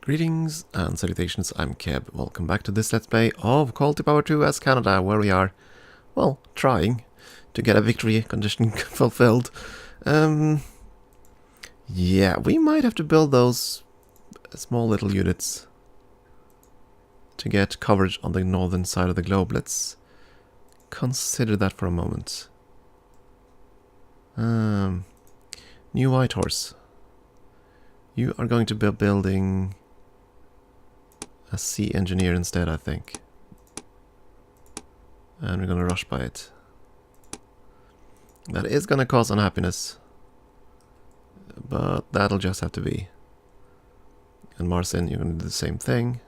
Greetings and salutations, I'm Keb. Welcome back to this Let's Play of Call to Power 2 as Canada, where we are, well, trying to get a victory condition fulfilled. Yeah, we might have to build those small little units to get coverage on the northern side of the globe. Let's consider that for a moment. New White Horse. You are going to be building a sea engineer instead, I think. And we're gonna rush by it. That is gonna cause unhappiness. But that'll just have to be. And Marcin, you're gonna do the same thing.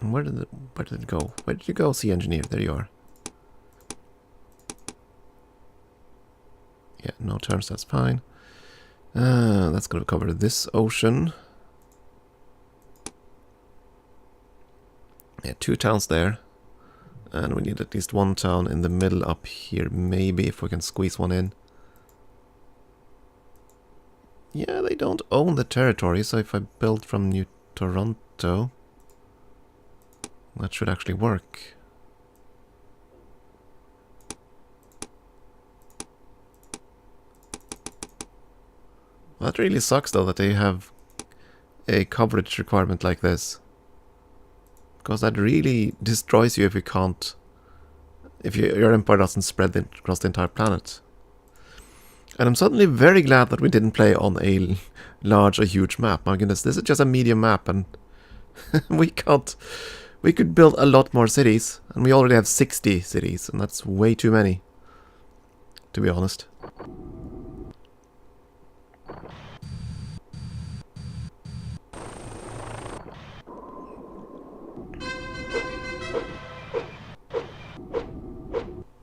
And where did it go? Where did you go, sea engineer? There you are. Yeah, no turns, that's fine. That's gonna cover this ocean. Yeah, 2 towns there. And we need at least 1 town in the middle up here, maybe, if we can squeeze one in. Yeah, they don't own the territory, so if I build from New Toronto, that should actually work. That really sucks, though, that they have a coverage requirement like this. Because that really destroys you if you can't... if your empire doesn't spread across the entire planet. And I'm suddenly very glad that we didn't play on a large or huge map. My goodness, this is just a medium map, and we can't... we could build a lot more cities, and we already have 60 cities, and that's way too many, to be honest.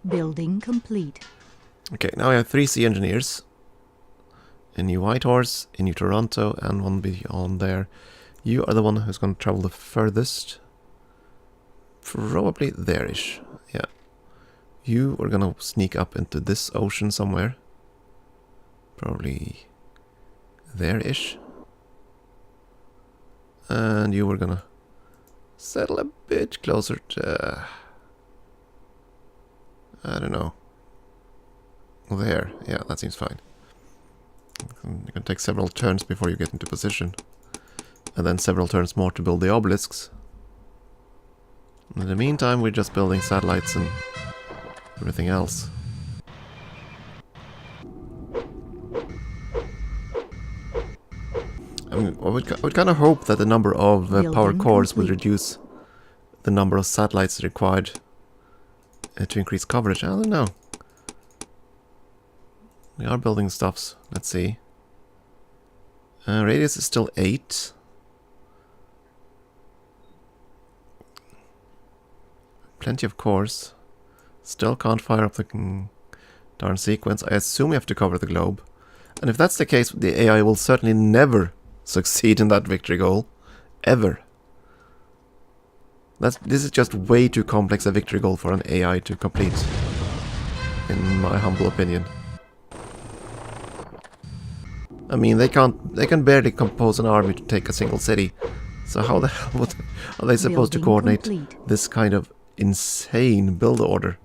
Building complete. Okay, now I have 3 sea engineers. In New Whitehorse, in New Toronto, and one beyond there. You are the one who's going to travel the furthest. Probably there-ish, yeah. You are going to sneak up into this ocean somewhere. Probably there-ish. And you were going to settle a bit closer to... I don't know. There, yeah, that seems fine. You can take several turns before you get into position. And then several turns more to build the obelisks. In the meantime, we're just building satellites and everything else. I mean, I would kind of hope that the number of power cores will reduce the number of satellites required to increase coverage. I don't know. We are building stuffs. Let's see. Radius is still 8. Plenty of cores. Still can't fire up the darn sequence. I assume we have to cover the globe. And if that's the case, the AI will certainly never succeed in that victory goal. Ever. This is just way too complex a victory goal for an AI to complete. In my humble opinion. I mean, they can barely compose an army to take a single city. So how the hell are they supposed to coordinate this kind of insane build order?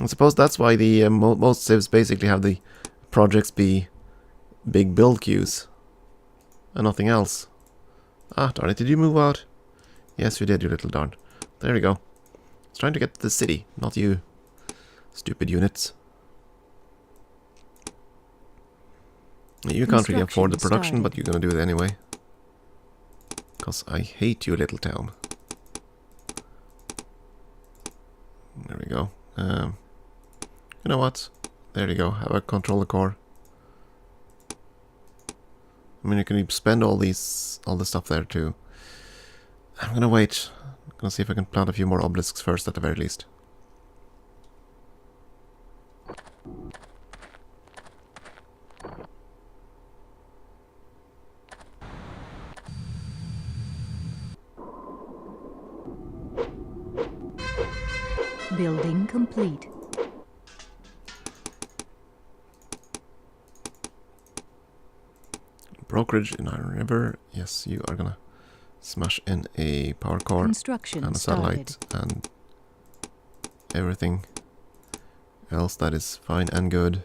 I suppose that's why the most civs basically have the projects be big build queues. And nothing else. Ah, darn it, did you move out? Yes, you did, you little darn. There we go. I was trying to get to the city, not you. Stupid units. You can't really afford the production, but you're gonna do it anyway. Because I hate you, little town. There we go. You know what? There you go. Have a control the core. I mean, you can spend all the stuff there too. I'm gonna wait. I'm gonna see if I can plant a few more obelisks first, at the very least. Building complete. Brokerage in Iron River. Yes, you are gonna smash in a power core Construction and a satellite and everything else that is fine and good.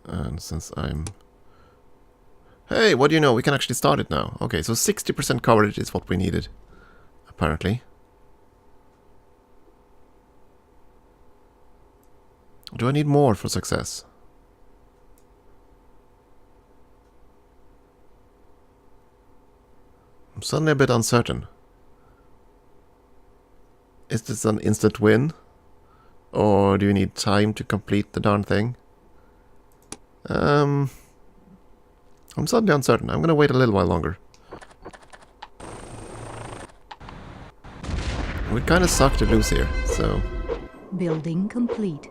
And since I'm... Hey, what do you know? We can actually start it now. Okay, so 60% coverage is what we needed, apparently. Do I need more for success? I'm suddenly a bit uncertain. Is this an instant win? Or do you need time to complete the darn thing? I'm suddenly uncertain. I'm gonna wait a little while longer. We kinda suck to lose here, so... Building complete.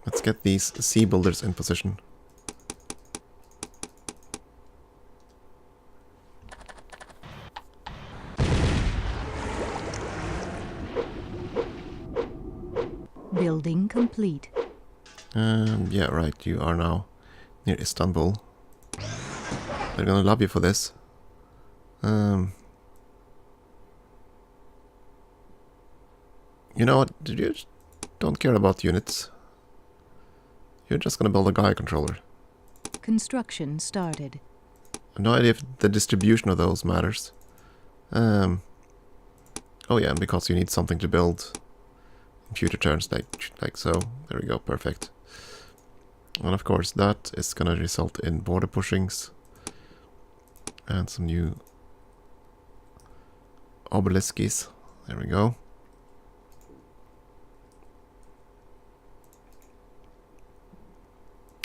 Let's get these sea builders in position. Building complete. Yeah, right, you are now near Istanbul. They're gonna love you for this. You know what? You don't care about units. You're just gonna build a Gaia controller. Construction started. I have no idea if the distribution of those matters. Oh yeah, and because you need something to build in future turns, like so. There we go, perfect. And of course, that is gonna result in border pushings and some new obelisks. There we go.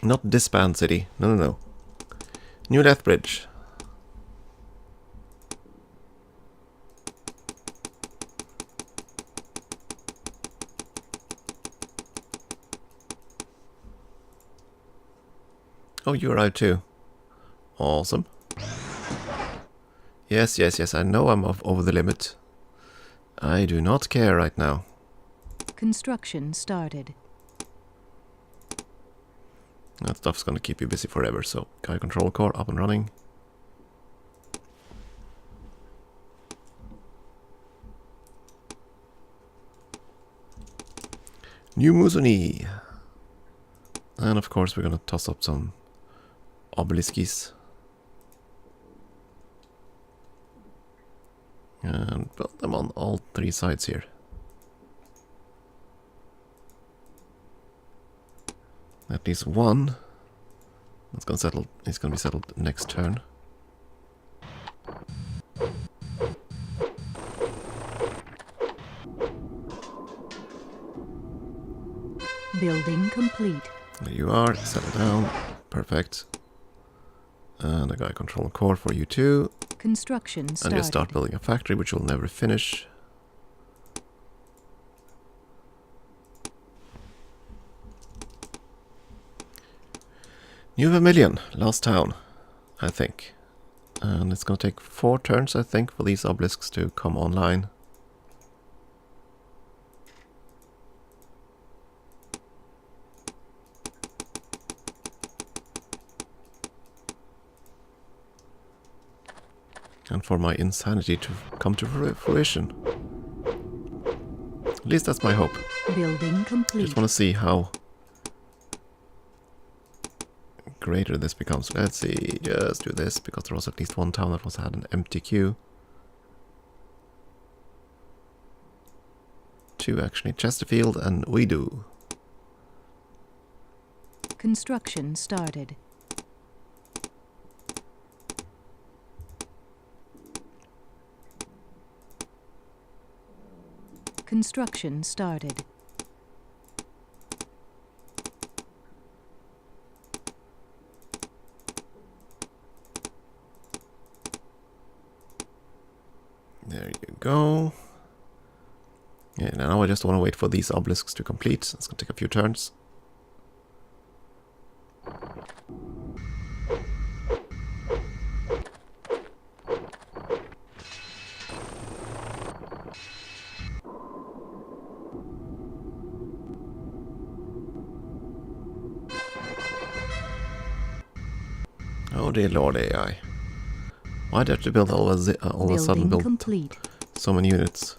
Not disband city. No, no, no. New Lethbridge. Oh, you're out too. Awesome. Yes, yes, yes. I know I'm over the limit. I do not care right now. Construction started. That stuff's gonna keep you busy forever, so Gaia control core up and running. New Musoni. And of course we're gonna toss up some obelisks. And build them on all three sides here. At least one. That's gonna settle. It's gonna be settled next turn. Building complete. There you are. Settle down. Perfect. And a Gaia control core for you too. Construction started. And you start building a factory which you'll never finish. New Vermilion, last town, I think. And it's gonna take 4 turns, I think, for these obelisks to come online. And for my insanity to come to fruition. At least that's my hope. Building complete. Just want to see how greater this becomes. Let's see, just do this, because there was at least one town that had an empty queue. 2 actually, Chesterfield and we do. Construction started. Construction started. There you go. Yeah, now I just want to wait for these obelisks to complete. It's going to take a few turns. dear lord, AI. Why'd you have to build all of a sudden Building build complete. so many units?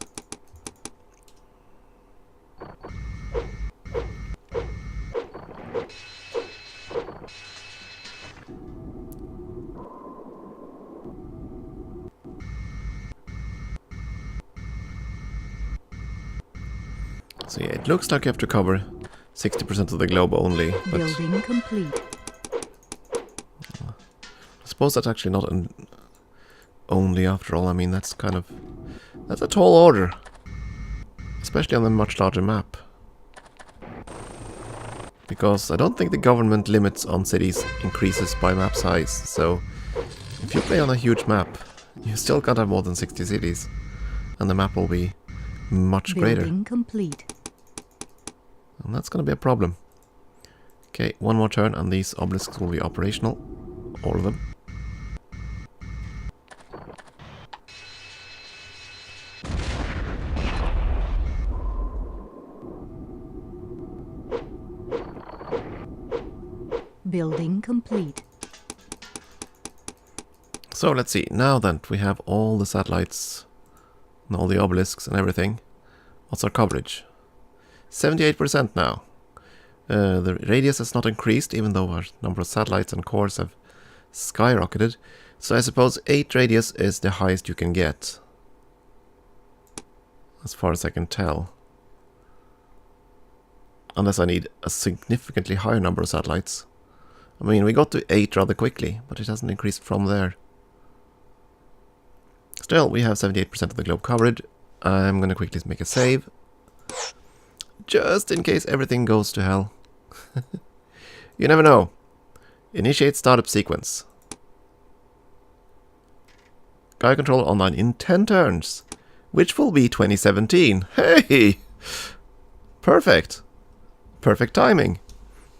So yeah, it looks like you have to cover 60% of the globe only, but Building complete. I suppose that's actually not an only after all. I mean, that's a tall order. Especially on a much larger map. Because I don't think the government limits on cities increases by map size, so if you play on a huge map, you still can't have more than 60 cities, and the map will be much greater. Building complete. And that's gonna be a problem. Okay, one more turn and these obelisks will be operational. All of them. Building complete. So let's see, now that we have all the satellites and all the obelisks and everything, what's our coverage? 78% now. The radius has not increased, even though our number of satellites and cores have skyrocketed. So I suppose 8 radius is the highest you can get. As far as I can tell. Unless I need a significantly higher number of satellites. I mean, we got to 8 rather quickly, but it hasn't increased from there. Still, we have 78% of the globe covered. I'm going to quickly make a save. Just in case everything goes to hell. You never know. Initiate startup sequence. Gaia control online in 10 turns. Which will be 2017. Hey! Perfect. Perfect timing.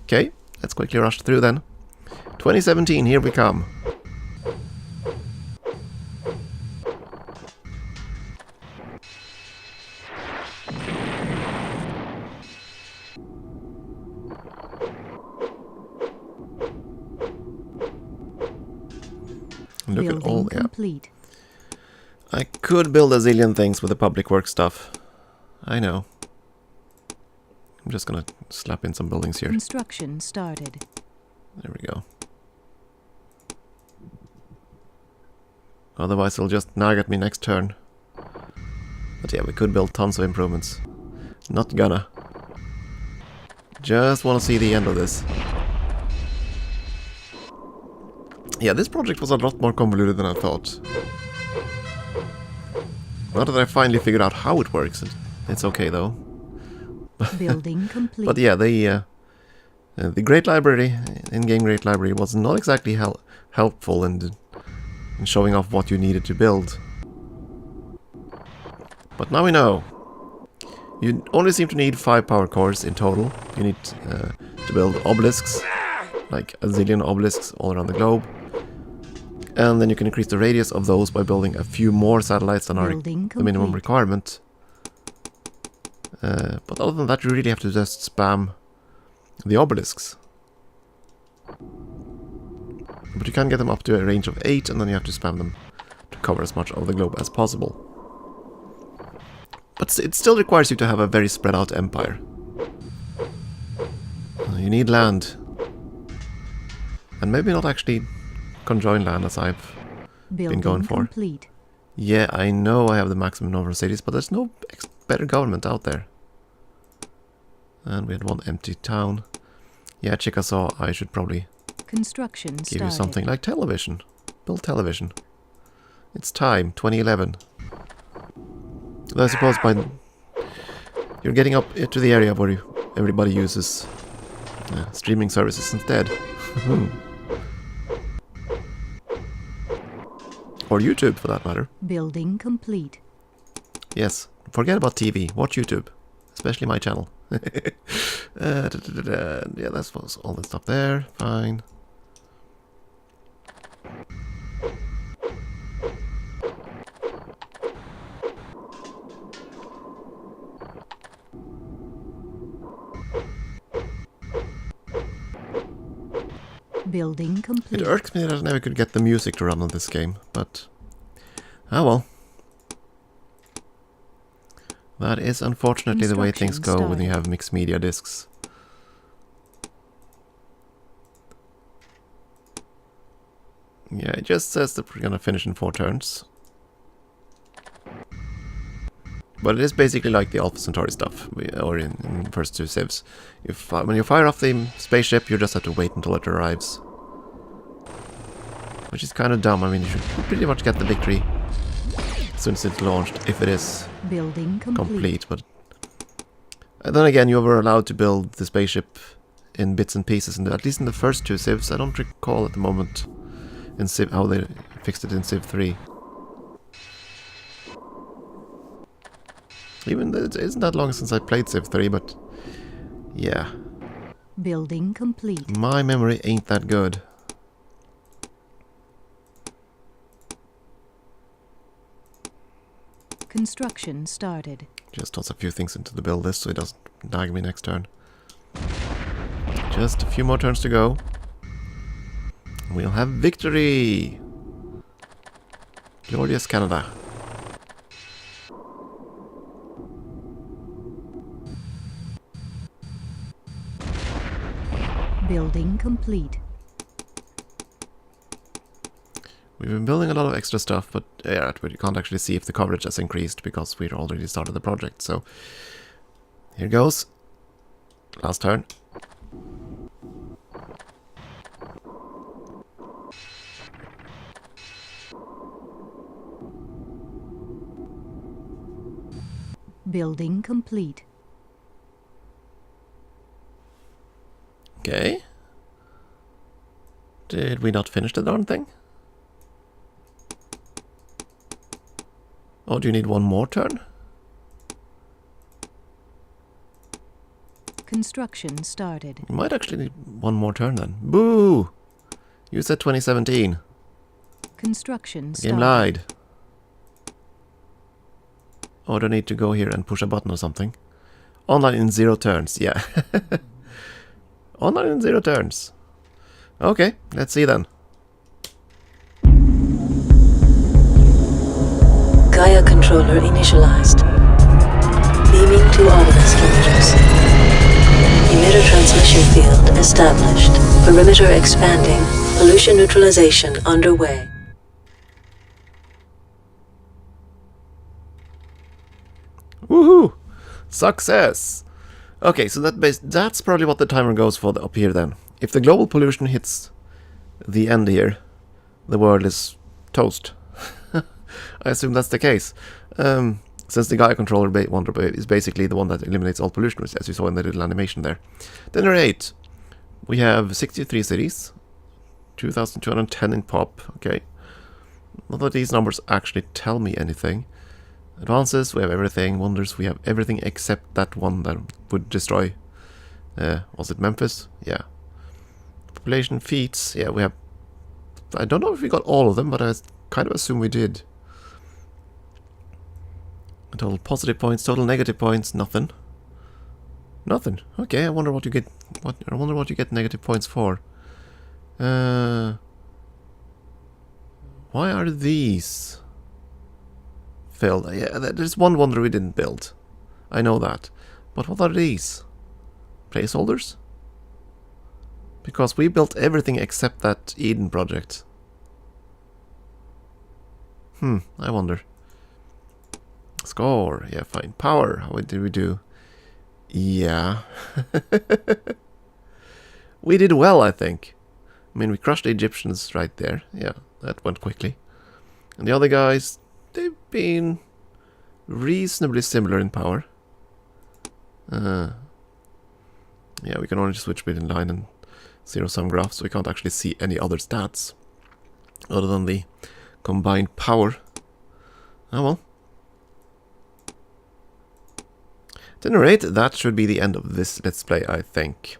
Okay, let's quickly rush through then. 2017, here we come. Look at all, yeah. Complete. I could build a zillion things with the public works stuff. I know. I'm just gonna slap in some buildings here. Construction started. There we go. Otherwise it'll just nag at me next turn. But yeah, we could build tons of improvements. Not gonna. Just want to see the end of this. Yeah, this project was a lot more convoluted than I thought. Now that I finally figured out how it works, it's okay though. Building complete. But yeah, the Great Library, in-game Great Library, was not exactly helpful in showing off what you needed to build. But now we know. You only seem to need 5 power cores in total. You need to build obelisks, like a zillion obelisks all around the globe. And then you can increase the radius of those by building a few more satellites than are the minimum requirement. But other than that, you really have to just spam the obelisks. But you can get them up to a range of 8, and then you have to spam them to cover as much of the globe as possible. But it still requires you to have a very spread out empire. You need land. And maybe not actually conjoined land as I've been going for. Complete. Yeah, I know I have the maximum number of cities, but there's no better government out there. And we had one empty town. Yeah, Chickasaw, I should probably give you something like television. Build television. It's time, 2011. I suppose by you're getting up to the area where everybody uses streaming services instead. Or YouTube, for that matter. Building complete. Yes, forget about TV. Watch YouTube. Especially my channel. Yeah, that was all that stuff there. Fine. Building It complete. irks me that I never could get the music to run on this game, but... ah well. That is unfortunately the way things go when you have mixed media discs. Yeah, it just says that we're gonna finish in 4 turns. But it is basically like the Alpha Centauri stuff, or in first 2 civs. When you fire off the spaceship, you just have to wait until it arrives. Which is kind of dumb. I mean, you should pretty much get the victory as soon as it's launched, if it is Building complete. But then again, you were allowed to build the spaceship in bits and pieces, and at least in the first 2 civs. I don't recall at the moment in Civ how they fixed it in Civ 3. Even though it isn't that long since I played Civ 3, but yeah. Building complete. My memory ain't that good. Construction started. Just toss a few things into the build list so it doesn't nag me next turn. Just a few more turns to go. We'll have victory! Glorious Canada. Building complete. We've been building a lot of extra stuff, but yeah, you can't actually see if the coverage has increased because we've already started the project. So here goes. Last turn. Building complete. Okay. Did we not finish the darn thing? Oh, do you need one more turn? Construction started. You might actually need one more turn then. Boo! You said 2017. Construction The game started. lied. Oh, do I need to go here and push a button or something? Online in 0 turns, yeah. Online in 0 turns. Okay, let's see then. Gaia controller initialized. Beaming to Artemis kilometers. Emitter transmission field established. Perimeter expanding. Pollution neutralization underway. Woohoo! Success! Okay, so that's probably what the timer goes for up here then. If the global pollution hits the end here, the world is toast. I assume that's the case. Since the Gaia controller is basically the one that eliminates all pollution, as you saw in the little animation there. Then there are 8. We have 63 cities, 2,210 in pop, okay. Not that these numbers actually tell me anything. Advances, we have everything. Wonders, we have everything except that one that would destroy. Was it Memphis? Yeah. Population feats, yeah, we have... I don't know if we got all of them, but I kind of assume we did. Total positive points, total negative points, nothing. Nothing. Okay, I wonder what you get. I wonder what you get negative points for. Why are these filled? Yeah, there's one wonder we didn't build. I know that. But what are these? Placeholders? Because we built everything except that Eden project. I wonder. Score, yeah, fine. Power, how did we do? Yeah. We did well, I think. I mean, we crushed the Egyptians right there. Yeah, that went quickly. And the other guys, they've been reasonably similar in power. Yeah, we can only switch between line and zero-sum graphs, so we can't actually see any other stats other than the combined power. Oh well. At any rate, that should be the end of this Let's Play, I think.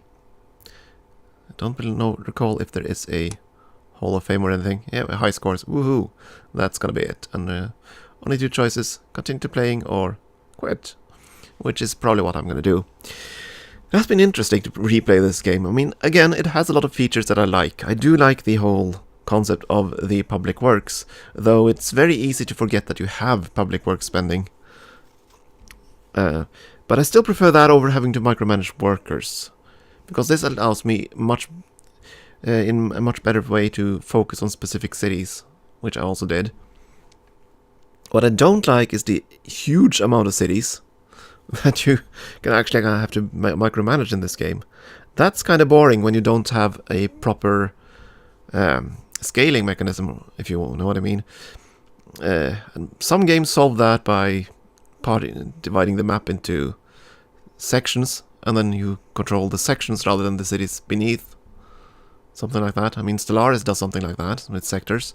I don't recall if there is a Hall of Fame or anything. Yeah, high scores. Woohoo! That's gonna be it. And only 2 choices. Continue playing or quit. Which is probably what I'm gonna do. It has been interesting to replay this game. I mean, again, it has a lot of features that I like. I do like the whole concept of the public works, though it's very easy to forget that you have public works spending. But I still prefer that over having to micromanage workers, because this allows me in a much better way to focus on specific cities, which I also did. What I don't like is the huge amount of cities that you can actually have to micromanage in this game. That's kind of boring when you don't have a proper scaling mechanism, if you know what I mean. And some games solve that by dividing the map into sections, and then you control the sections rather than the cities beneath. Something like that. I mean, Stellaris does something like that with sectors.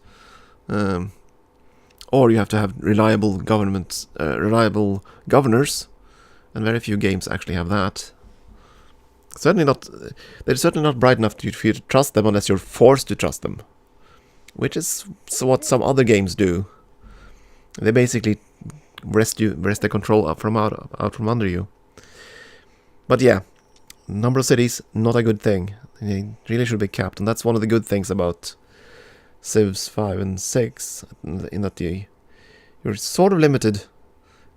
Or you have to have reliable governors, and very few games actually have that. They're certainly not bright enough for you to trust them unless you're forced to trust them, which is what some other games do. They basically wrest the control out from under you. But yeah, number of cities, not a good thing. They really should be capped, and that's one of the good things about Civs 5 and 6, in that you're sort of limited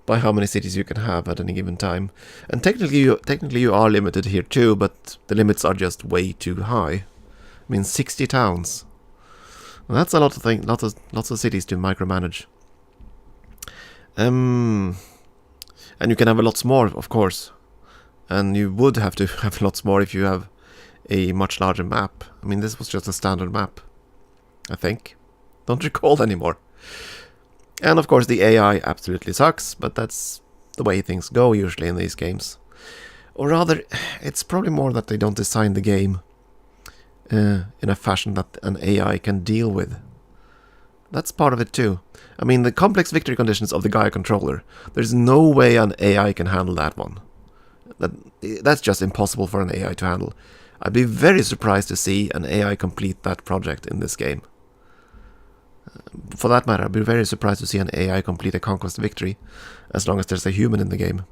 by how many cities you can have at any given time. And technically you are limited here too, but the limits are just way too high. I mean, 60 towns. Well, that's a lot of things, lots of cities to micromanage. And you can have a lot more, of course. And you would have to have lots more if you have a much larger map. I mean, this was just a standard map, I think. Don't recall anymore. And of course the AI absolutely sucks, but that's the way things go usually in these games. Or rather, it's probably more that they don't design the game in a fashion that an AI can deal with. That's part of it too. I mean, the complex victory conditions of the Gaia controller, there's no way an AI can handle that one. That's just impossible for an AI to handle. I'd be very surprised to see an AI complete that project in this game. For that matter, I'd be very surprised to see an AI complete a conquest victory, as long as there's a human in the game.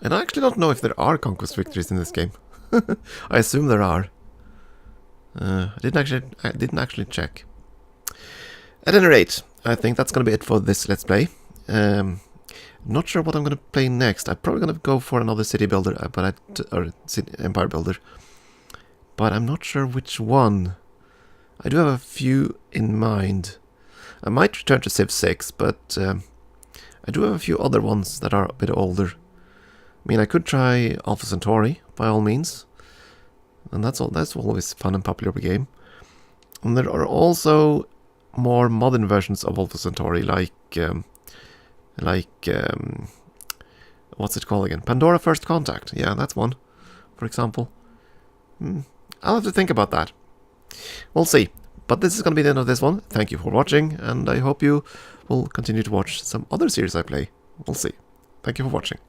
And I actually don't know if there are conquest victories in this game. I assume there are. I didn't actually check. At any rate, I think that's going to be it for this Let's Play. Not sure what I'm going to play next. I'm probably going to go for another city builder, or empire builder. But I'm not sure which one. I do have a few in mind. I might return to Civ 6, but I do have a few other ones that are a bit older. I mean, I could try Alpha Centauri, by all means. And that's always fun and popular game. And there are also more modern versions of Alpha Centauri, like what's it called again? Pandora First Contact. Yeah, that's one, for example. I'll have to think about that. We'll see. But this is going to be the end of this one. Thank you for watching, and I hope you will continue to watch some other series I play. We'll see. Thank you for watching.